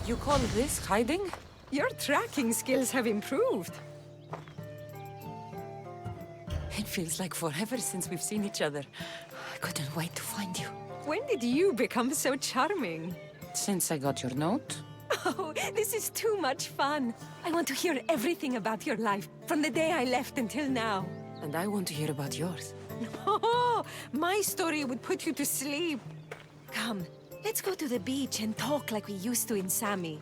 You call this hiding? Your tracking skills have improved. It feels like forever since we've seen each other. I couldn't wait to find you. When did you become so charming? Since I got your note? Oh, this is too much fun. I want to hear everything about your life, from the day I left until now. And I want to hear about yours. Oh, my story would put you to sleep. Come, let's go to the beach and talk like we used to in Sami.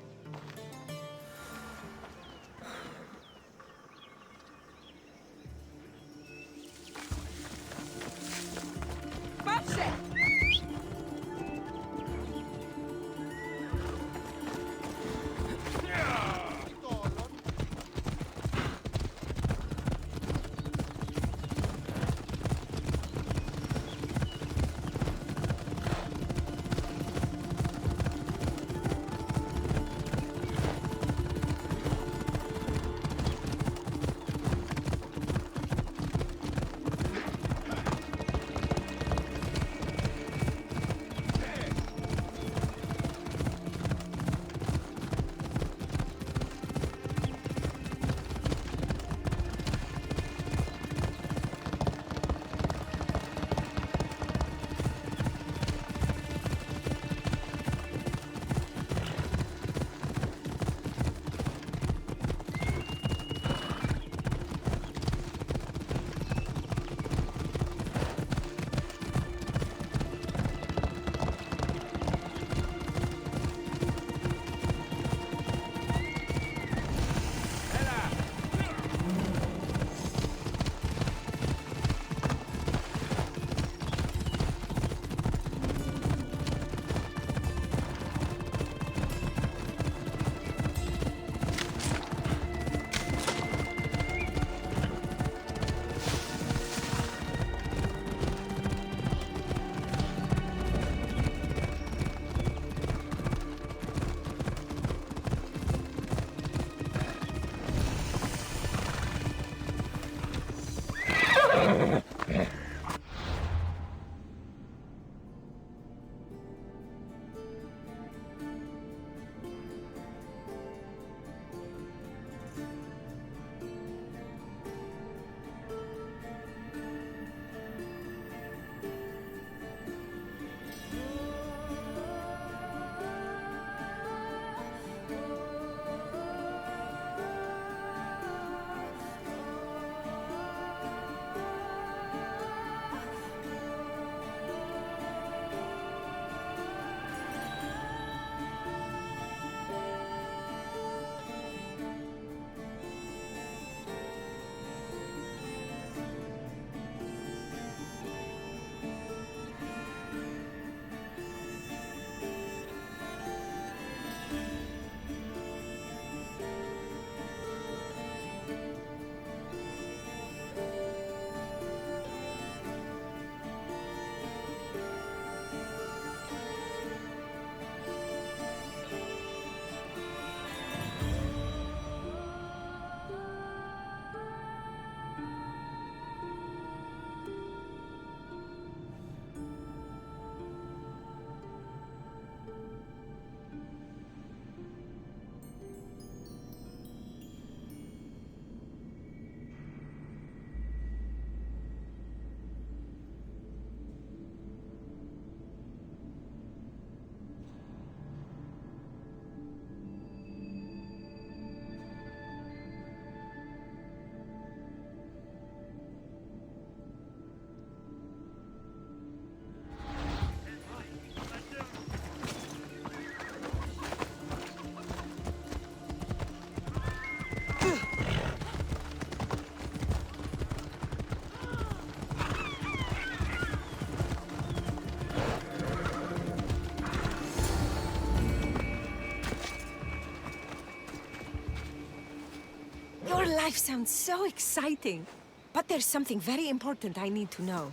Your life sounds so exciting. But there's something very important I need to know.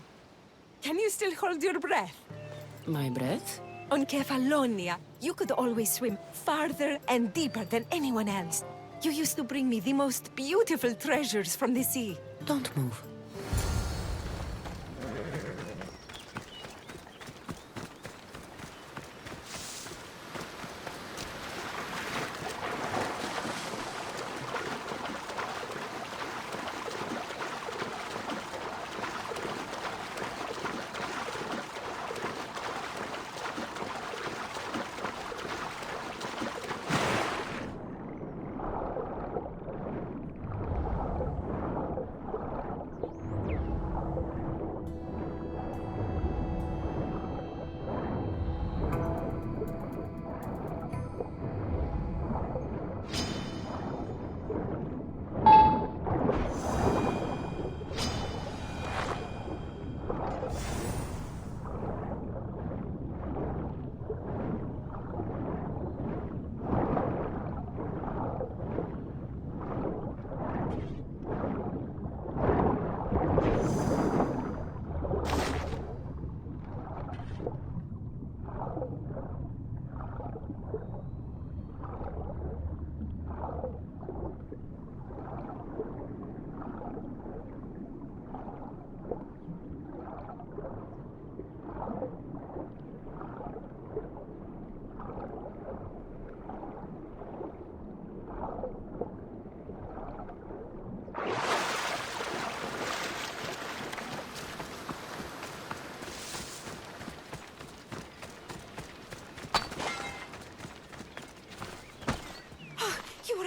Can you still hold your breath? My breath? On Kefalonia, you could always swim farther and deeper than anyone else. You used to bring me the most beautiful treasures from the sea. Don't move.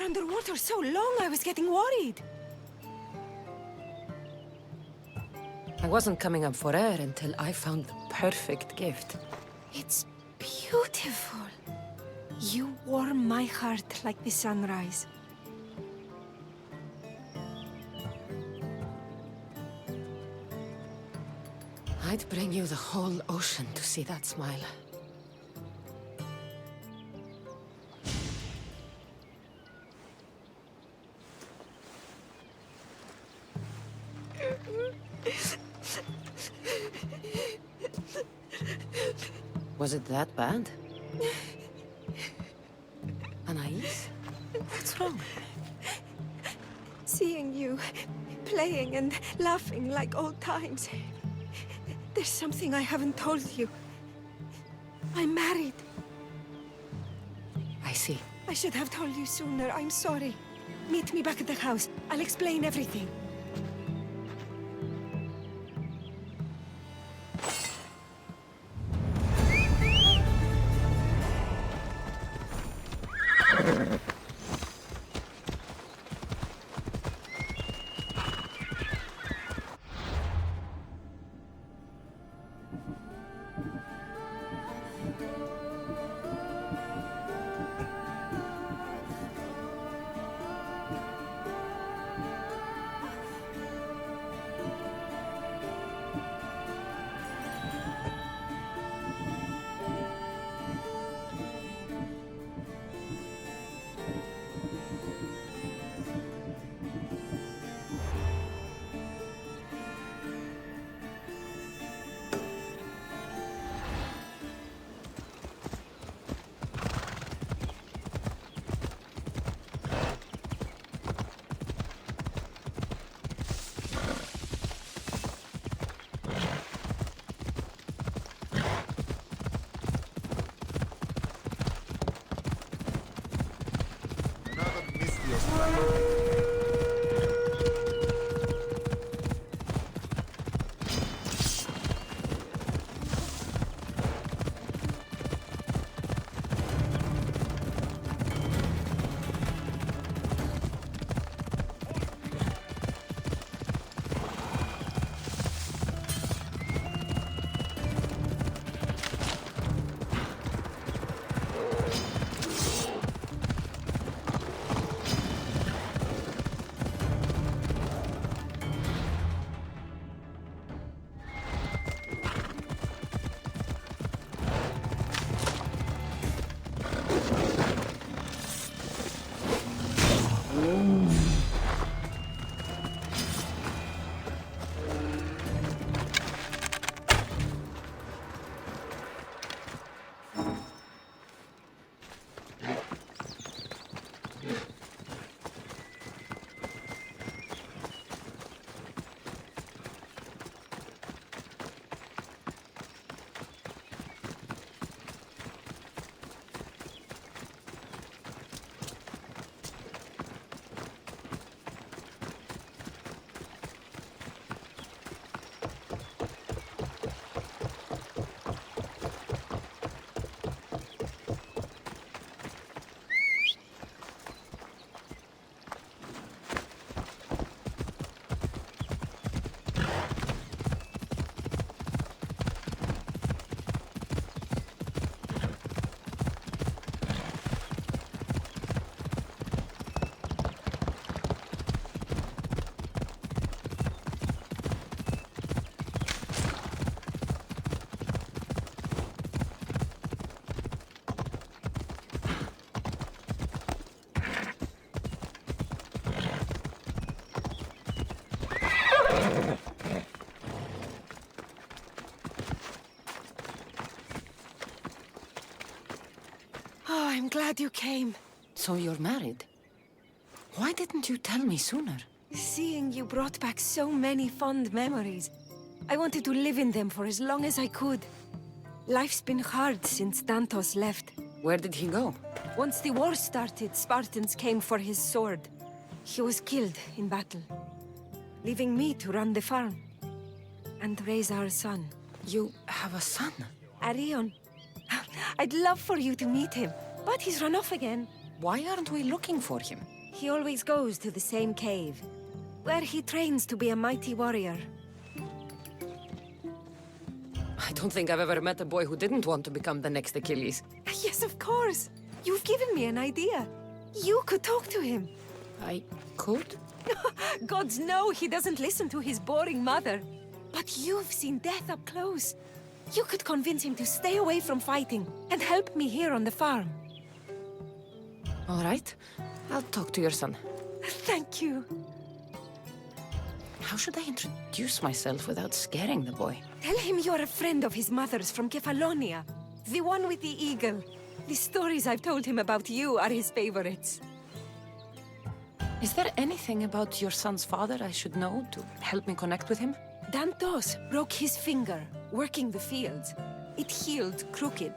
underwater so long, I was getting worried. I wasn't coming up for air until I found the perfect gift. It's beautiful. You warm my heart like the sunrise. I'd bring you the whole ocean to see that smile. Was it that bad? Anais? What's wrong? Seeing you playing and laughing like old times. There's something I haven't told you. I'm married. I see. I should have told you sooner. I'm sorry. Meet me back at the house. I'll explain everything. I'm glad you came. So you're married? Why didn't you tell me sooner? Seeing you brought back so many fond memories. I wanted to live in them for as long as I could. Life's been hard since Dantos left. Where did he go? Once the war started, Spartans came for his sword. He was killed in battle, leaving me to run the farm and raise our son. You have a son? Arion. I'd love for you to meet him, but he's run off again. Why aren't we looking for him? He always goes to the same cave, where he trains to be a mighty warrior. I don't think I've ever met a boy who didn't want to become the next Achilles. Yes, of course. You've given me an idea. You could talk to him. I could? Gods know he doesn't listen to his boring mother. But you've seen death up close. You could convince him to stay away from fighting and help me here on the farm. All right. I'll talk to your son. Thank you. How should I introduce myself without scaring the boy? Tell him you're a friend of his mother's from Kefalonia. The one with the eagle. The stories I've told him about you are his favorites. Is there anything about your son's father I should know to help me connect with him? Dantos broke his finger working the fields. It healed crooked.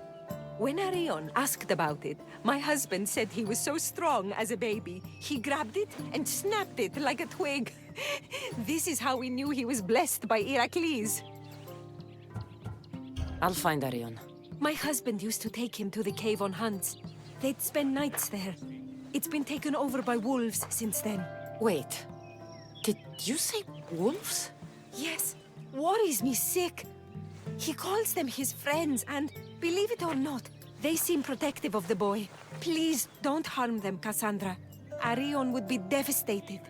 When Arion asked about it, my husband said he was so strong as a baby, he grabbed it and snapped it like a twig. This is how we knew he was blessed by Heracles. I'll find Arion. My husband used to take him to the cave on hunts. They'd spend nights there. It's been taken over by wolves since then. Wait. Did you say wolves? Yes, worries me sick. He calls them his friends, and believe it or not, they seem protective of the boy. Please don't harm them, Cassandra. Arion would be devastated.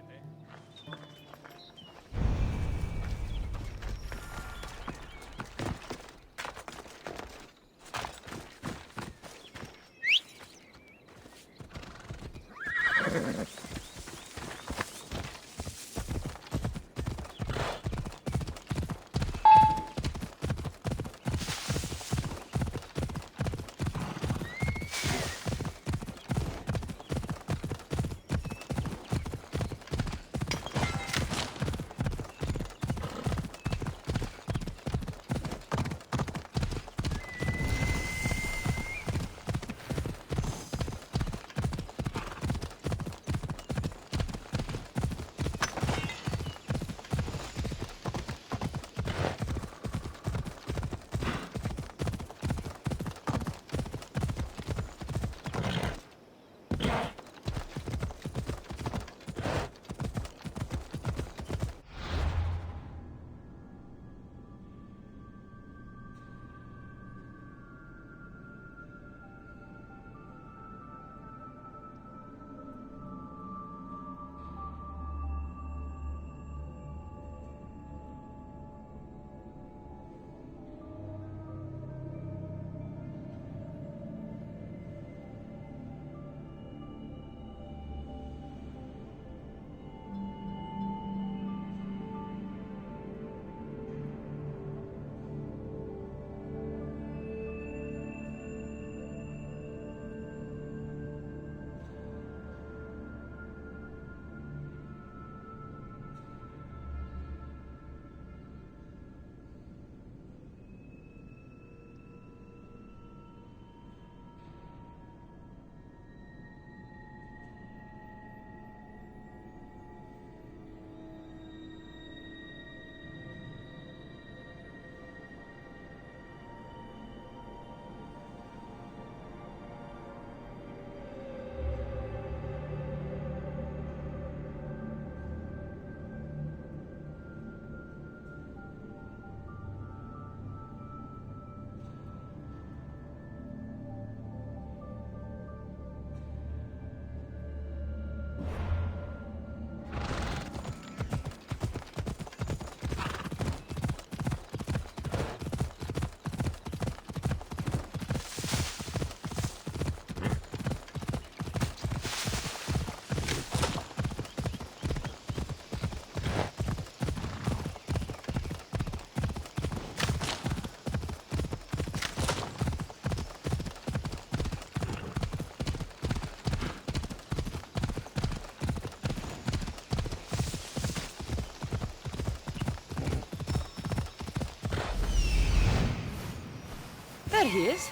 There he is.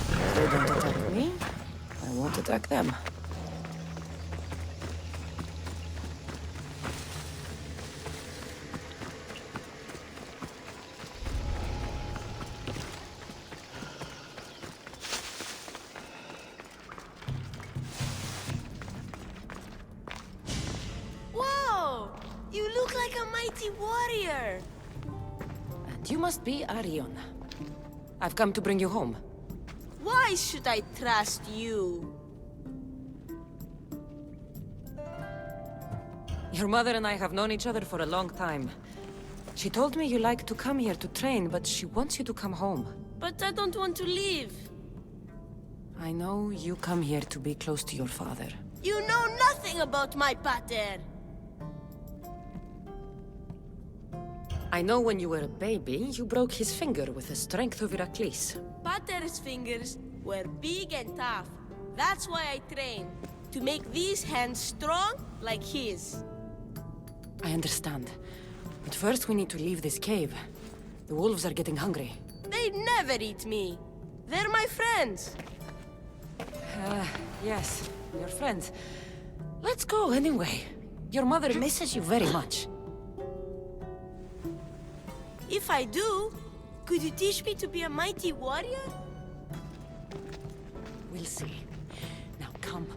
If they don't attack me, I won't attack them. mighty warrior! And you must be Arion. I've come to bring you home. Why should I trust you? Your mother and I have known each other for a long time. She told me you like to come here to train, but she wants you to come home. But I don't want to leave. I know you come here to be close to your father. You know nothing about my pater. I know when you were a baby, you broke his finger with the strength of Heracles. Pater's fingers were big and tough. That's why I train. To make these hands strong like his. I understand. But first we need to leave this cave. The wolves are getting hungry. They never eat me. They're my friends. Yes, your friends. Let's go anyway. Your mother misses you very much. If I do, could you teach me to be a mighty warrior? We'll see. Now come.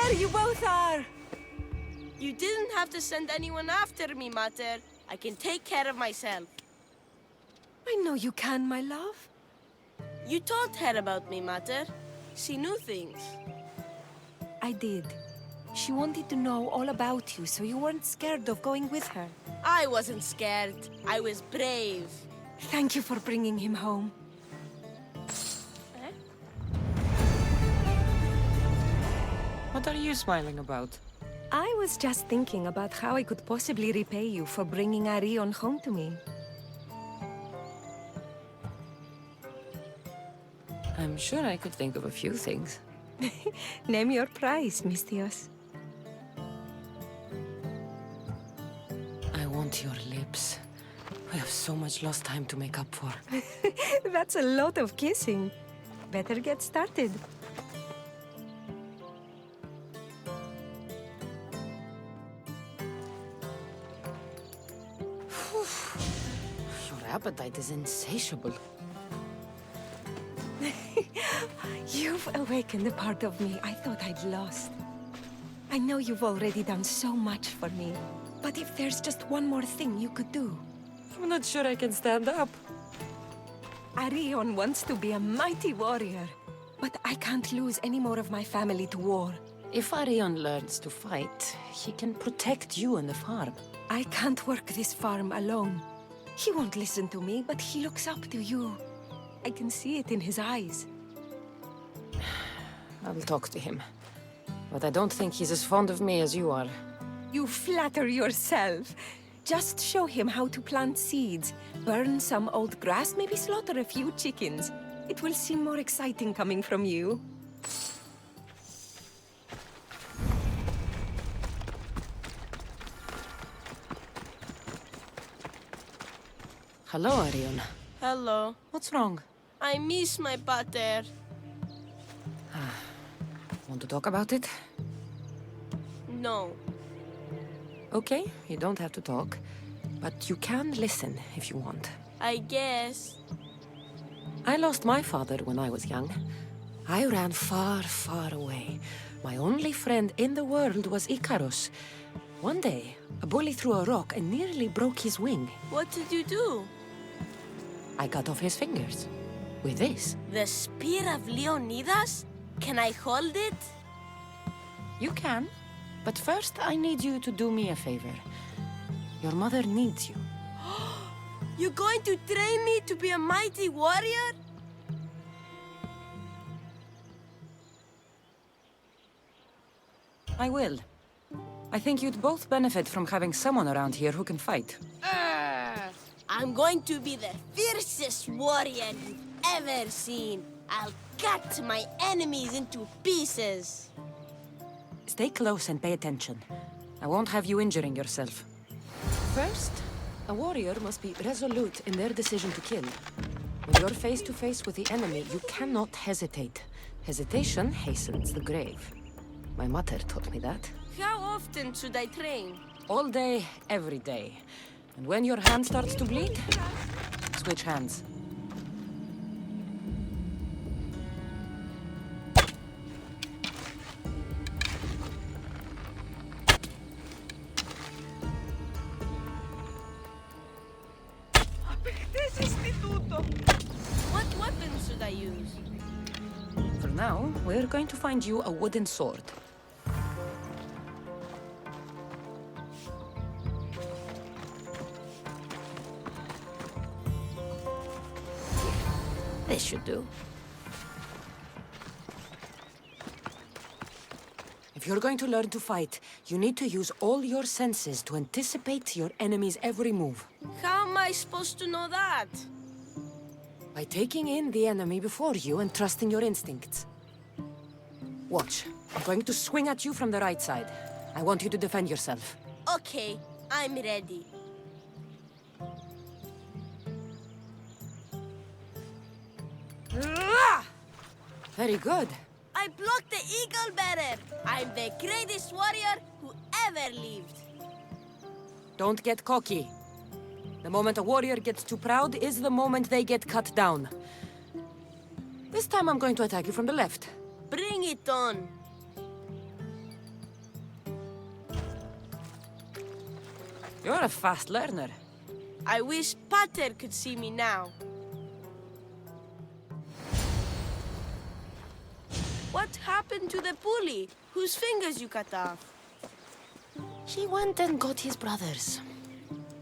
There you both are! You didn't have to send anyone after me, Mater. I can take care of myself. I know you can, my love. You told her about me, Mater. She knew things. I did. She wanted to know all about you, so you weren't scared of going with her. I wasn't scared. I was brave. Thank you for bringing him home. What are you smiling about? I was just thinking about how I could possibly repay you for bringing Arion home to me. I'm sure I could think of a few things. Name your price, Mistios. I want your lips. We have so much lost time to make up for. That's a lot of kissing. Better get started. Your appetite is insatiable. You've awakened a part of me I thought I'd lost. I know you've already done so much for me, but if there's just one more thing you could do. I'm not sure I can stand up. Arion wants to be a mighty warrior, but I can't lose any more of my family to war. If Arion learns to fight, he can protect you and the farm. I can't work this farm alone. He won't listen to me, but he looks up to you. I can see it in his eyes. I'll talk to him. But I don't think he's as fond of me as you are. You flatter yourself. Just show him how to plant seeds, burn some old grass, maybe slaughter a few chickens. It will seem more exciting coming from you. Hello, Arion. Hello. What's wrong? I miss my pater. Want to talk about it? No. Okay, you don't have to talk. But you can listen if you want. I guess. I lost my father when I was young. I ran far, far away. My only friend in the world was Icarus. One day, a bully threw a rock and nearly broke his wing. What did you do? I cut off his fingers. With this. The spear of Leonidas? Can I hold it? You can. But first, I need you to do me a favor. Your mother needs you. You're going to train me to be a mighty warrior? I will. I think you'd both benefit from having someone around here who can fight. I'm going to be the fiercest warrior you've ever seen. I'll cut my enemies into pieces. Stay close and pay attention. I won't have you injuring yourself. First, a warrior must be resolute in their decision to kill. When you're face to face with the enemy, you cannot hesitate. Hesitation hastens the grave. My mother taught me that. How often should I train? All day, every day. And when your hand starts to bleed, switch hands. What weapon should I use? For now, we're going to find you a wooden sword. This should do. If you're going to learn to fight, you need to use all your senses to anticipate your enemy's every move. How am I supposed to know that? By taking in the enemy before you and trusting your instincts. Watch. I'm going to swing at you from the right side. I want you to defend yourself. Okay, I'm ready. Very good. I blocked the eagle better. I'm the greatest warrior who ever lived. Don't get cocky. The moment a warrior gets too proud is the moment they get cut down. This time I'm going to attack you from the left. Bring it on. You're a fast learner. I wish Pater could see me now. What happened to the bully whose fingers you cut off? She went and got his brothers.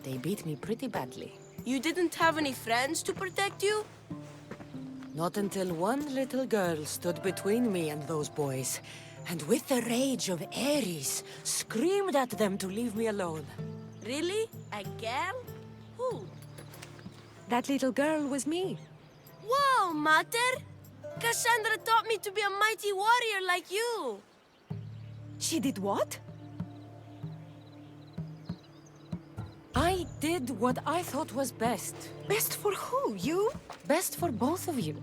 They beat me pretty badly. You didn't have any friends to protect you? Not until one little girl stood between me and those boys. and with the rage of Ares, screamed at them to leave me alone. Really? A girl? Who? That little girl was me. Whoa, Mater! Cassandra taught me to be a mighty warrior like you! She did what? I did what I thought was best. Best for who? You? Best for both of you.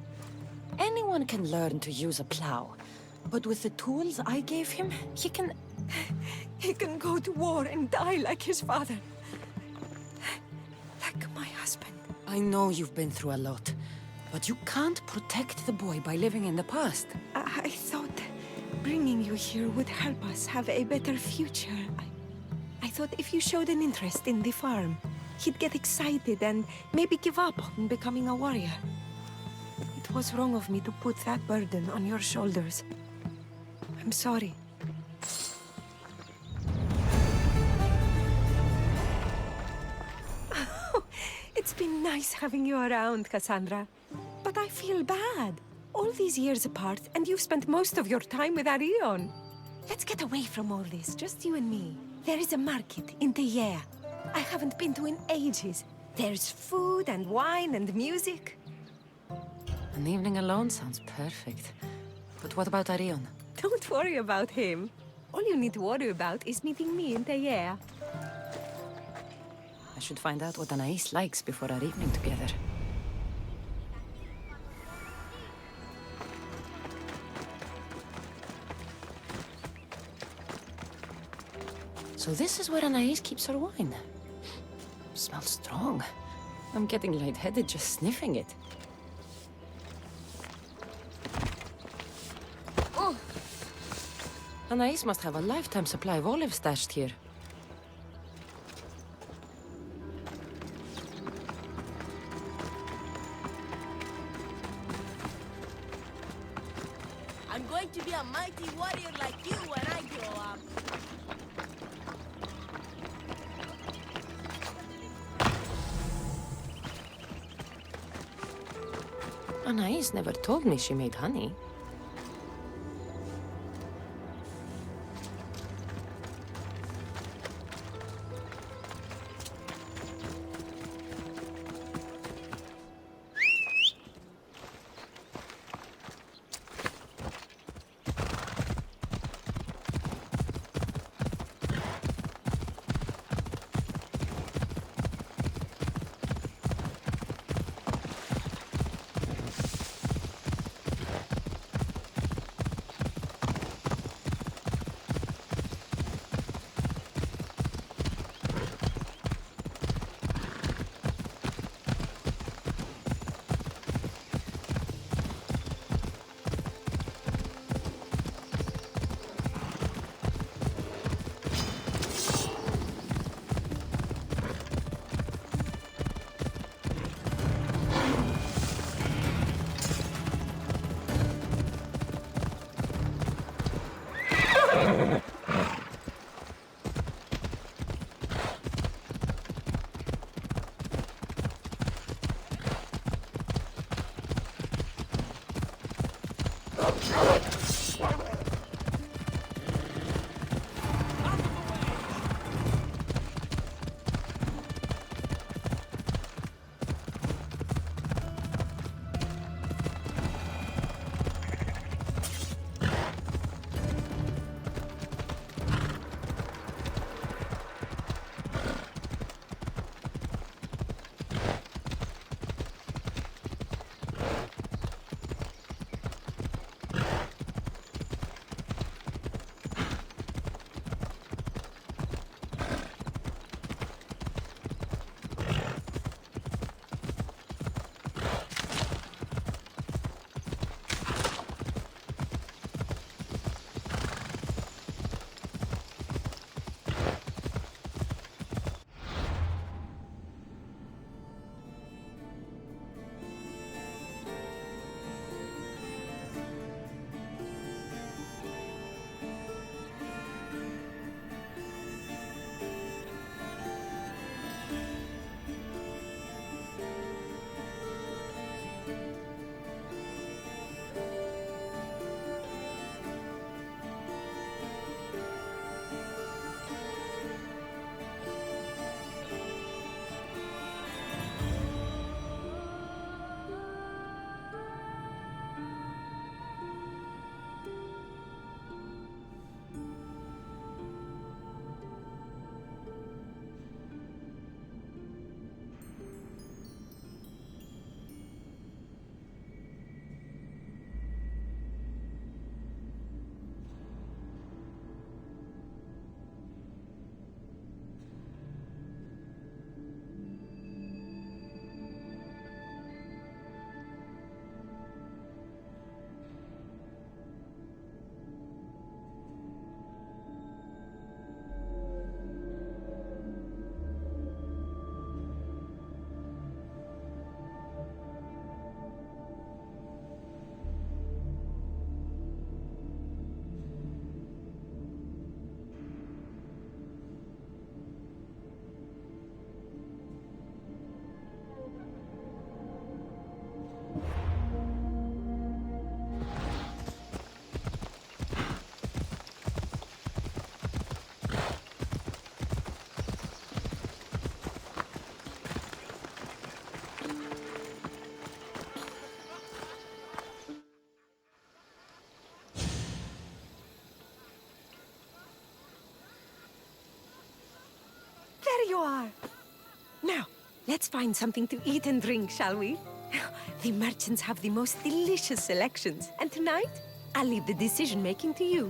Anyone can learn to use a plow, but with the tools I gave him, he can... He can go to war and die like his father. Like my husband. I know you've been through a lot, but you can't protect the boy by living in the past. I thought bringing you here would help us have a better future. I thought if you showed an interest in the farm, he'd get excited and maybe give up on becoming a warrior. It was wrong of me to put that burden on your shoulders. I'm sorry. It's been nice having you around, Cassandra. But I feel bad. All these years apart, and you've spent most of your time with Arion. Let's get away from all this, just you and me. There is a market in Teia. I haven't been to in ages. There's food and wine and music. An evening alone sounds perfect. But what about Arion? Don't worry about him. All you need to worry about is meeting me in Teia. I should find out what Anais likes before our evening together. So this is where Anais keeps her wine. Smells strong. I'm getting lightheaded just sniffing it. Oh! Anais must have a lifetime supply of olives stashed here. I'm going to be a mighty warrior like you when I grow up. Anais never told me she made honey. you are. Now, let's find something to eat and drink, shall we? The merchants have the most delicious selections. And tonight, I'll leave the decision-making to you.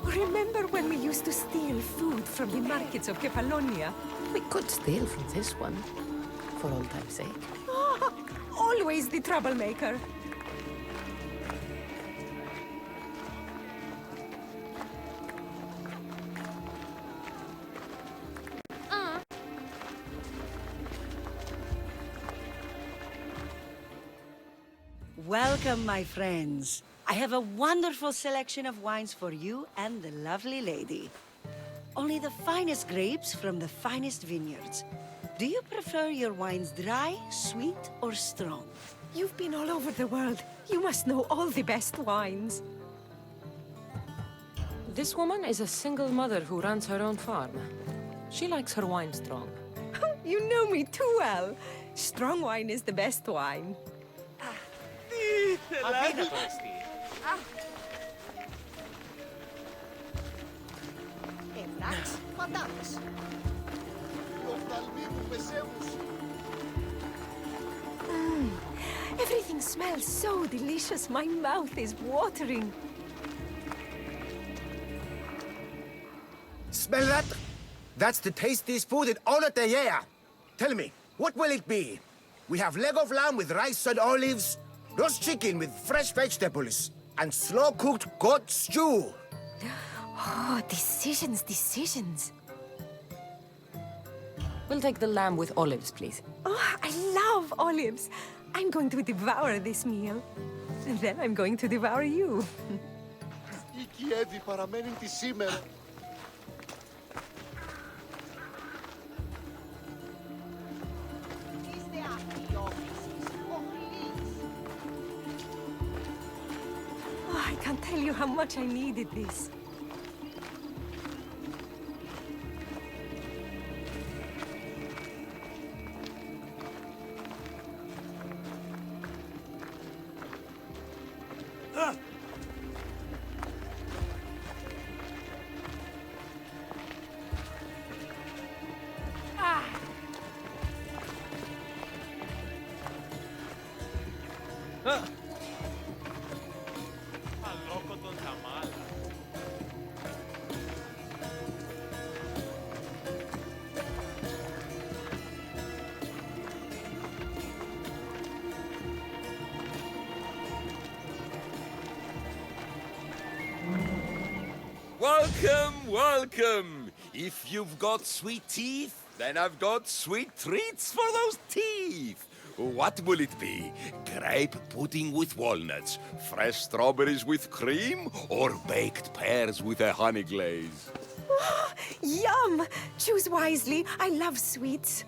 Remember when we used to steal food from the markets of Kefalonia? We could steal from this one, for old time's sake. Always the troublemaker. Welcome, my friends. I have a wonderful selection of wines for you and the lovely lady. Only the finest grapes from the finest vineyards. Do you prefer your wines dry, sweet, or strong? You've been all over the world. You must know all the best wines. This woman is a single mother who runs her own farm. She likes her wine strong. You know me too well. Strong wine is the best wine. Everything smells so delicious. My mouth is watering. Smell that? That's the tastiest food in all of the year. Tell me, what will it be? We have leg of lamb with rice and olives, roast chicken with fresh vegetables, and slow-cooked goat stew. Oh, decisions. We'll take the lamb with olives, please. Oh, I love olives. I'm going to devour this meal. And then I'm going to devour you. Η Κιέβη παραμένει τη σήμερα. Oh, I can't tell you how much I needed this. Welcome! If you've got sweet teeth, then I've got sweet treats for those teeth. What will it be? Grape pudding with walnuts, fresh strawberries with cream, or baked pears with a honey glaze? Yum! Choose wisely. I love sweets.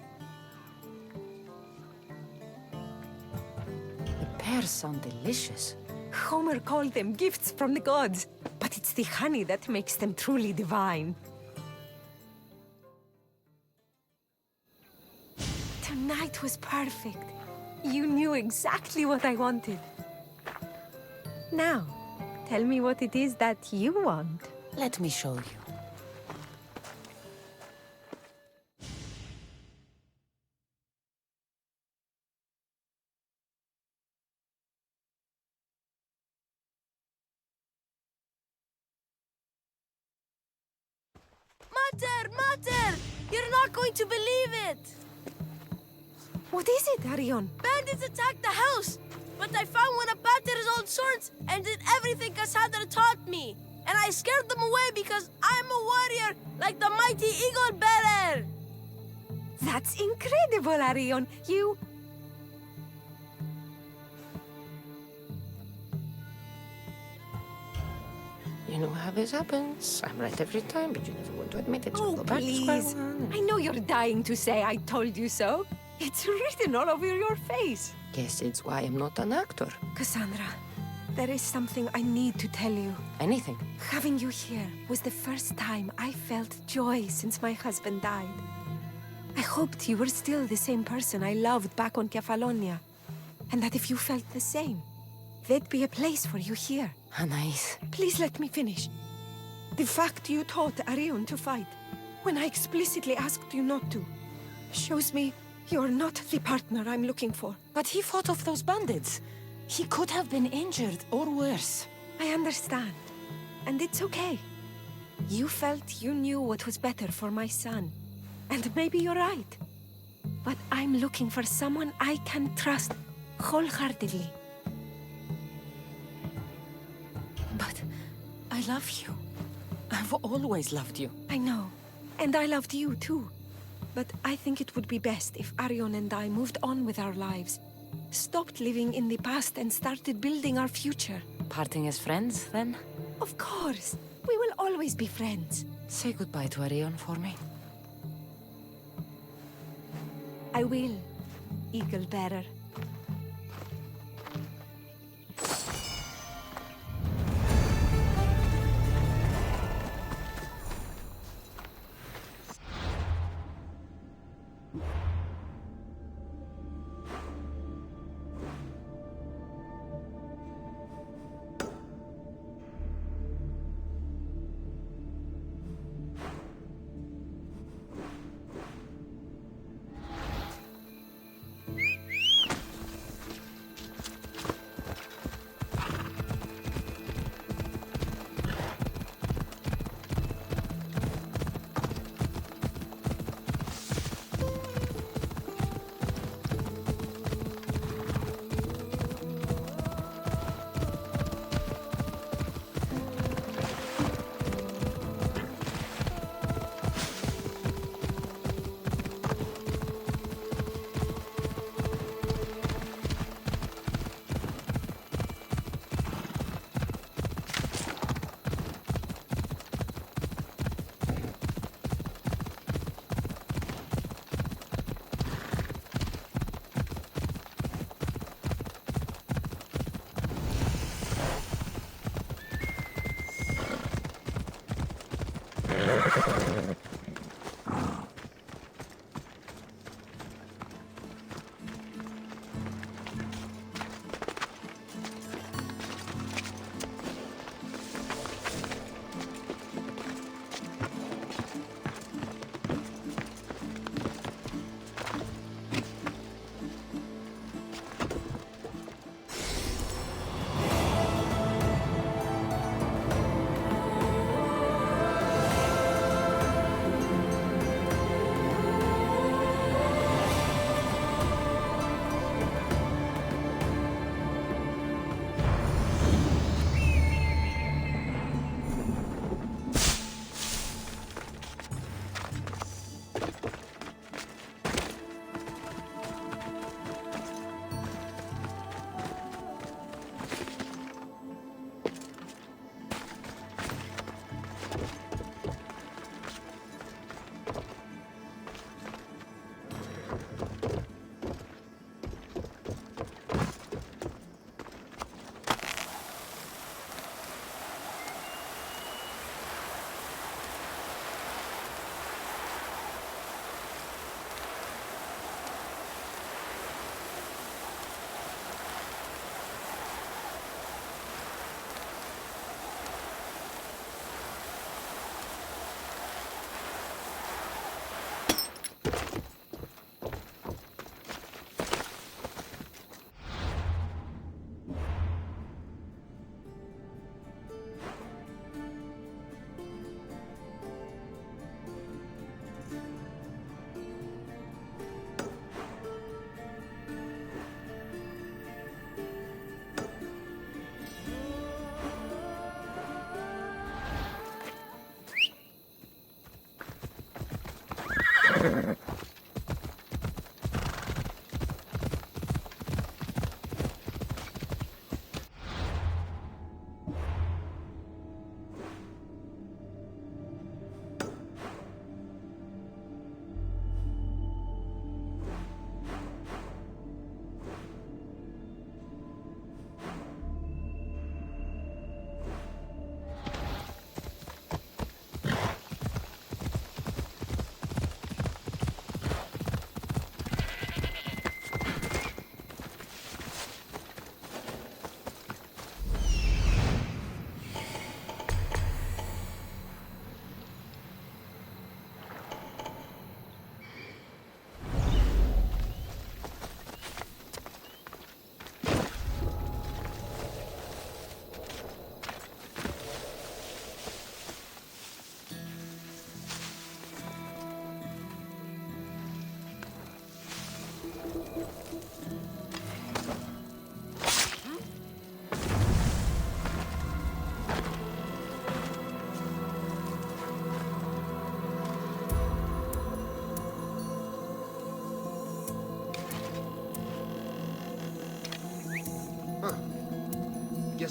The pears sound delicious. Homer called them gifts from the gods. But it's the honey that makes them truly divine. Tonight was perfect. You knew exactly what I wanted. Now, tell me what it is that you want. Let me show you. Mater! You're not going to believe it! What is it, Arion? Bandits attacked the house, but I found one of Pater's old swords and did everything Cassandra taught me. And I scared them away because I'm a warrior like the mighty eagle bearer! That's incredible, Arion. You... You know how this happens. I'm right every time, but you never want to admit it. So Oh, go back to square please. one. I know you're dying to say I told you so. It's written all over your face. Guess it's why I'm not an actor. Cassandra, there is something I need to tell you. Anything. Having you here was the first time I felt joy since my husband died. I hoped you were still the same person I loved back on Kefalonia. And that if you felt the same, there'd be a place for you here. Anais. Please let me finish. The fact you taught Arion to fight, when I explicitly asked you not to, shows me you're not the partner I'm looking for. But he fought off those bandits. He could have been injured or worse. I understand. And it's okay. You felt you knew what was better for my son. And maybe you're right. But I'm looking for someone I can trust wholeheartedly. But I love you. I've always loved you. I know. And I loved you too. But I think it would be best if Arion and I moved on with our lives. Stopped living in the past and started building our future. Parting as friends, then? Of course. We will always be friends. Say goodbye to Arion for me. I will, Eagle Bearer.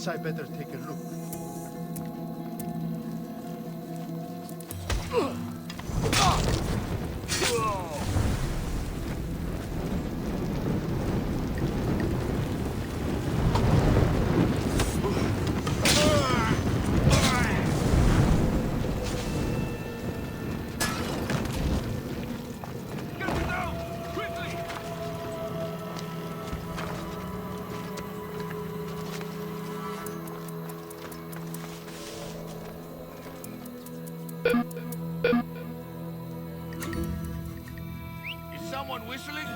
Guess I better take a look. Is someone whistling?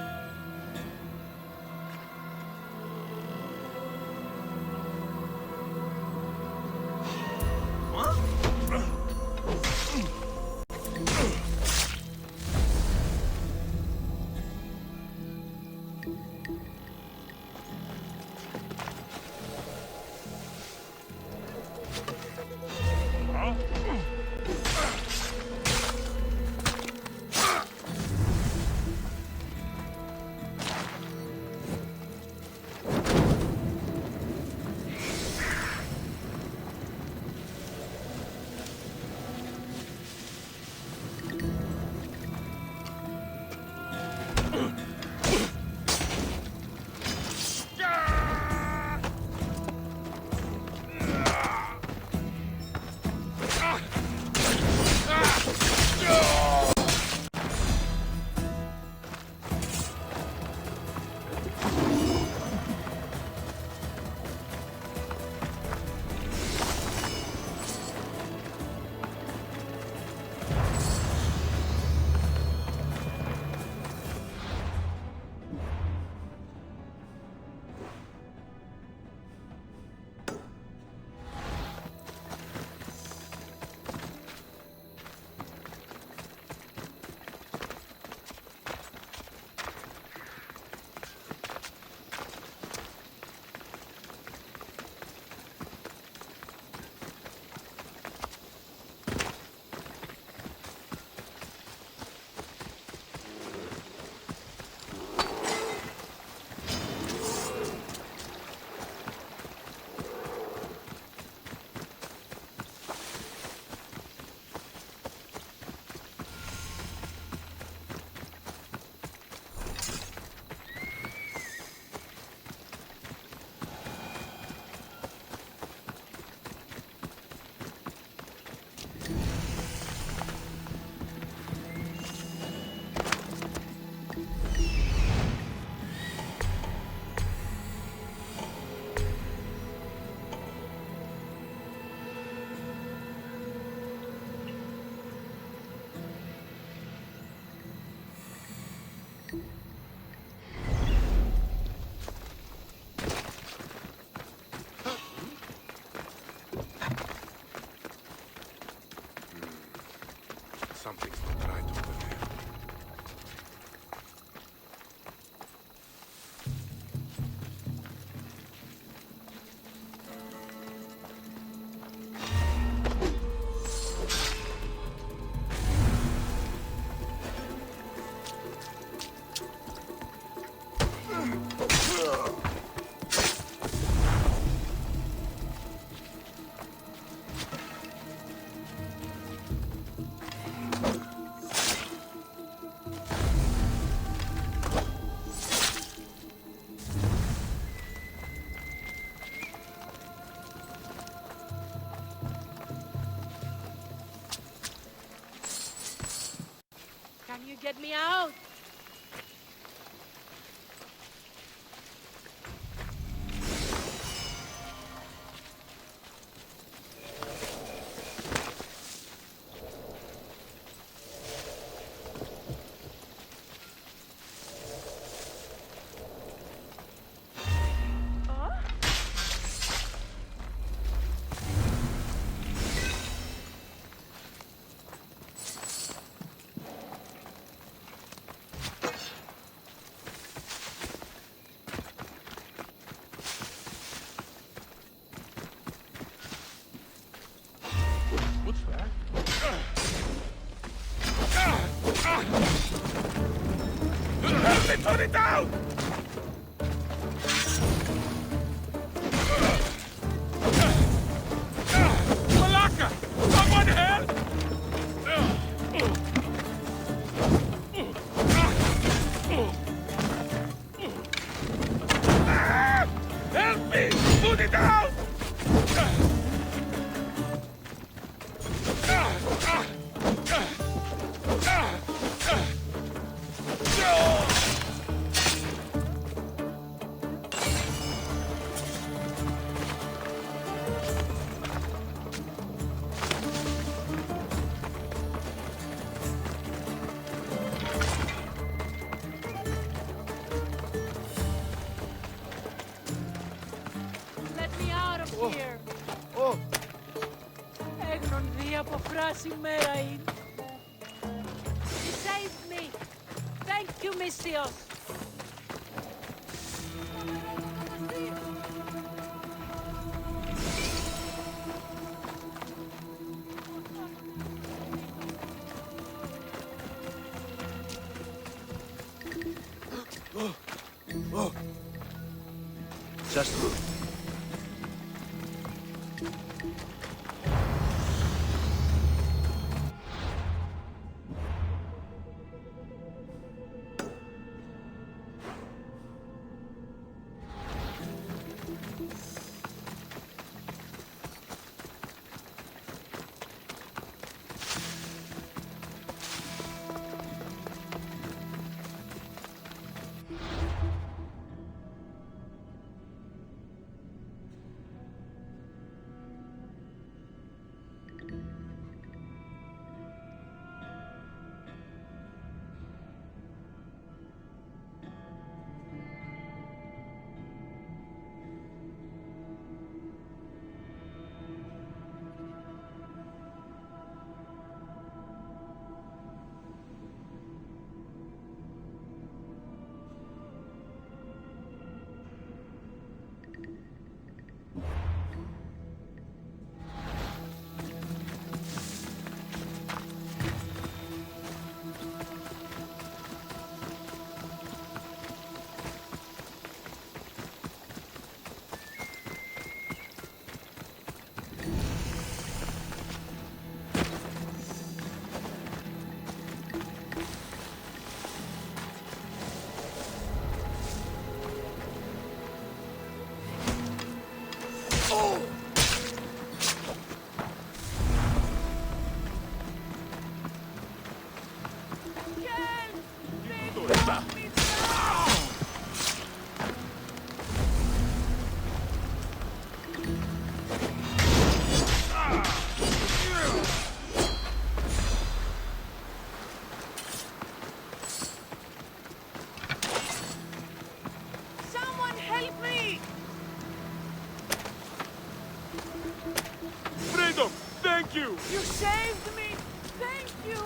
Something's not right over there. Can you get me out? What's that? Help me put it down! από φράση μέρα είναι. You saved me. Thank you, Messios. Just look. Someone help me! Freedom! Thank you! You saved me! Thank you!